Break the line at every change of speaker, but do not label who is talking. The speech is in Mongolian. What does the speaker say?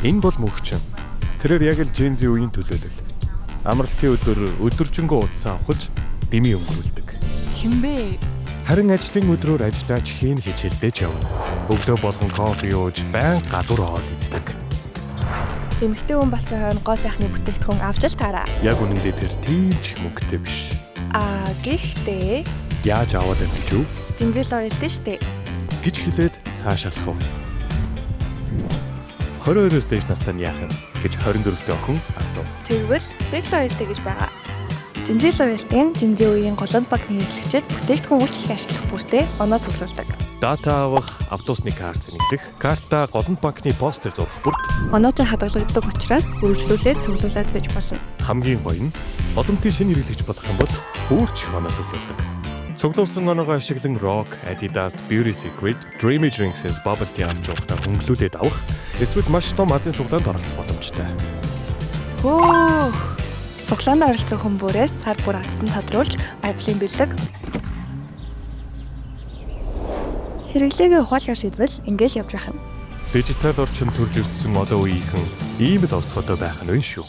Энэ бол мөнхчин. Тэрээр яг л Gen Z үеийн төлөөлөл. Амралтын өдөр өдөржингөө утсаа ухаж дэмий өнгөрүүлдэг.
Хинбэ?
Харин ажлын өдрөөр ажиллаж хийн хичээлдэж явна. Өглөө болгон кофе ууж байнга гадуур хоол иддэг.
Эмэгтэй хүн болсон хойно гоо сайхны бүтээгдэхүүн авч л таараа.
Яг үнэндээ тэр тийм ч их мөнгөтэй биш.
Гэхдээ
Яаж аваад байна гэж юу?
Жинзэл ойлтой штэ.
Гэж хэлээд цаашаалах юм. 22-оос дээш настай нь яах юм гэж 24-т охин асуув.
Тэгвэл Дэл ойлтой гэж байгаа. Жинзэл ойлтын Жинзээ үеийн голланд банкны хэрэглэгчид бүтээгдэхүүн үйлчлэгээ ашиглах бүртээ оноо цуглуулдаг.
Дата авах, автобусны карт зэнэглэх, карта голланд банкны постэр зурах бүрт
Онооч хадгалагддаг учраас үргэлжлүүлээд цуглуулад байж болно.
хамгийн гоё нь олонтын шинэ хэрэглэгч болох юм бол бүрч оноо цуглуулдаг. Цуглуулсан оноогоо ашиглан Rock, Adidas, Beauty Secret, Dreamy Drinks-с bubble tea авч явахдаа хөнгөлүүлээд авах эсвэл маш том азийн суглаанд оролцох боломжтой.
Хөөх! Суглаанд оролцох хүмүүрээс сар бүр азтан тодруулж Apple-ийн бэлэг хэрэглээгээ ухаалгаар шийдвэл ингээл явж байх юм.
Дижитал орчин төрж ирсэн одоо үеийнхэн ийм л овсготой байх нь вэ шүү.